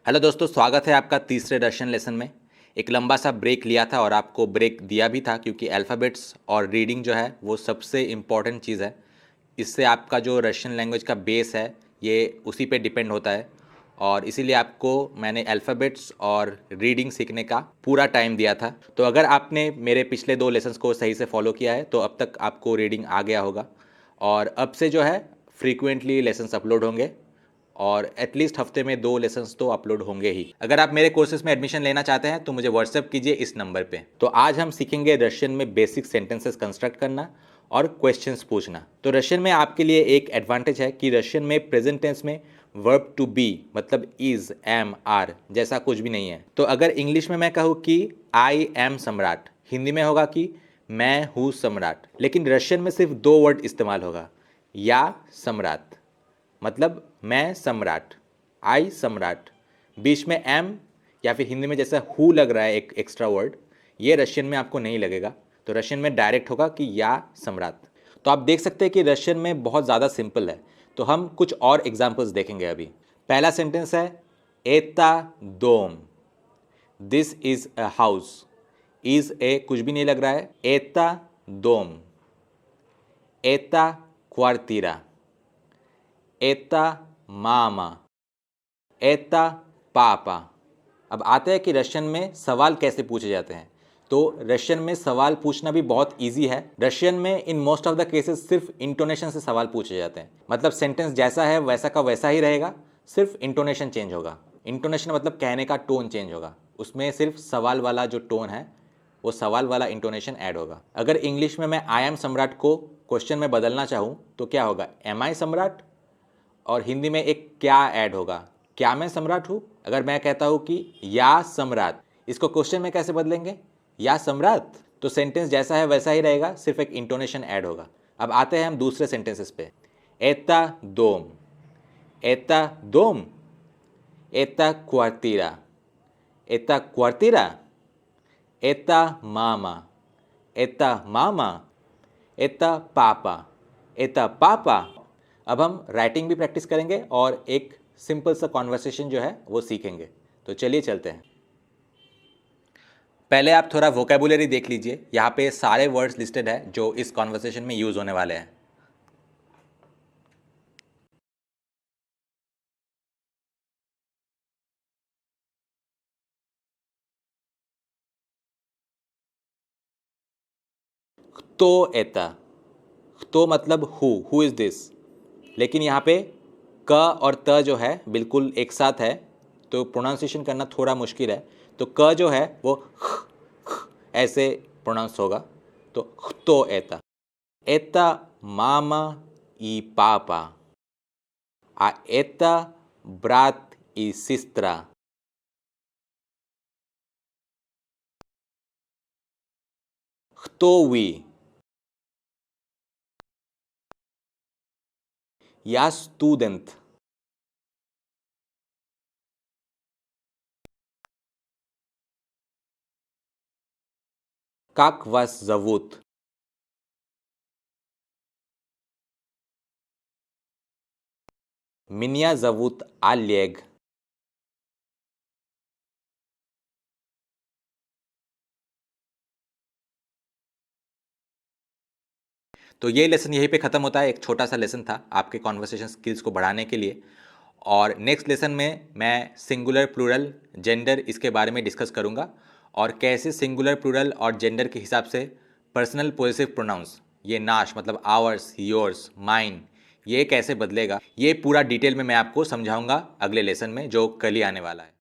Hello दोस्तों, स्वागत है आपका तीसरे रशियन लेसन में। एक लंबा सा ब्रेक लिया था और आपको ब्रेक दिया भी था क्योंकि अल्फ़ाबेट्स और रीडिंग जो है वो सबसे इम्पॉर्टेंट चीज़ है। इससे आपका जो रशियन लैंग्वेज का बेस है ये उसी पे डिपेंड होता है और इसीलिए आपको मैंने अल्फ़ाबेट्स और रीडिंग सीखने का पूरा टाइम दिया था। तो अगर आपने मेरे पिछले 2 लेसन्स को सही से फॉलो किया है तो अब तक आपको रीडिंग आ गया होगा और अब से जो है फ्रीक्वेंटली लेसन्स अपलोड होंगे और एटलीस्ट हफ्ते में 2 लेसन्स तो अपलोड होंगे ही। अगर आप मेरे कोर्सेज में एडमिशन लेना चाहते हैं तो मुझे व्हाट्सएप कीजिए इस नंबर पे। तो आज हम सीखेंगे रशियन में बेसिक सेंटेंसेस कंस्ट्रक्ट करना और क्वेश्चंस पूछना। तो रशियन में आपके लिए एक एडवांटेज है कि रशियन में प्रेजेंट टेंस में वर्ब टू बी मतलब इज, एम, आर जैसा कुछ भी नहीं है। तो अगर इंग्लिश में मैं कहूँ कि आई एम सम्राट, हिंदी में होगा कि मैं हूँ सम्राट, लेकिन रशियन में सिर्फ 2 वर्ड इस्तेमाल होगा, या सम्राट मतलब मैं सम्राट, आई सम्राट। बीच में एम या फिर हिंदी में जैसा हु लग रहा है एक एक्स्ट्रा वर्ड, ये रशियन में आपको नहीं लगेगा। तो रशियन में डायरेक्ट होगा कि या सम्राट। तो आप देख सकते हैं कि रशियन में बहुत ज़्यादा सिंपल है। तो हम कुछ और एग्जाम्पल्स देखेंगे अभी। पहला सेंटेंस है एता दोम, this is a house. Is a कुछ भी नहीं लग रहा है। एता दोम, एता क्वार्टीरा, एता मामा, एता पापा। अब आते हैं कि रशियन में सवाल कैसे पूछे जाते हैं। तो रशियन में सवाल पूछना भी बहुत इजी है। रशियन में in most of the cases सिर्फ इंटोनेशन से सवाल पूछे जाते हैं, मतलब सेंटेंस जैसा है वैसा का वैसा ही रहेगा, सिर्फ इंटोनेशन चेंज होगा। इंटोनेशन मतलब कहने का टोन चेंज होगा, उसमें सिर्फ सवाल वाला जो टोन है वो सवाल वाला इंटोनेशन ऐड होगा। अगर इंग्लिश में मैं आई एम सम्राट को क्वेश्चन में बदलना चाहूँ तो क्या होगा, एम आई सम्राट, और हिंदी में एक क्या ऐड होगा, क्या मैं सम्राट हूँ। अगर मैं कहता हूँ कि या सम्राट, इसको क्वेश्चन में कैसे बदलेंगे, या सम्राट, तो सेंटेंस जैसा है वैसा ही रहेगा, सिर्फ एक इंटोनेशन ऐड होगा। अब आते हैं हम दूसरे सेंटेंसेस पे। एता दोम, एता दोम, एता क्वार्टीरा, एता क्वार्टीरा, एता मामा, एता मामा, एता पापा, एता पापा। अब हम राइटिंग भी प्रैक्टिस करेंगे और एक सिंपल सा कॉन्वर्सेशन जो है वो सीखेंगे। तो चलिए चलते हैं। पहले आप थोड़ा वोकेबुलरी देख लीजिए, यहाँ पे सारे वर्ड्स लिस्टेड है जो इस कॉन्वर्सेशन में यूज होने वाले हैं। तो एता, तो मतलब हु इज दिस, लेकिन यहाँ पे क और त जो है बिल्कुल एक साथ है, तो प्रोनाउंसिएशन करना थोड़ा मुश्किल है। तो क जो है वो ऐसे प्रोनाउंस होगा। तो एता मामा ई पापा, आ एता ब्रात ई सिस्त्रा। तो वी या स्टूडेंट, как вас зовут? Меня зовут Олеग। तो ये लेसन यहीं पे ख़त्म होता है। एक छोटा सा लेसन था आपके कॉन्वर्सेशन स्किल्स को बढ़ाने के लिए। और नेक्स्ट लेसन में मैं सिंगुलर, प्लूरल, जेंडर इसके बारे में डिस्कस करूँगा और कैसे सिंगुलर, प्लूरल और जेंडर के हिसाब से पर्सनल पॉसेसिव प्रोनाउंस, ये नाश मतलब आवर्स, योर्स, माइन, ये कैसे बदलेगा, ये पूरा डिटेल में मैं आपको समझाऊंगा अगले लेसन में जो कल ही आने वाला है।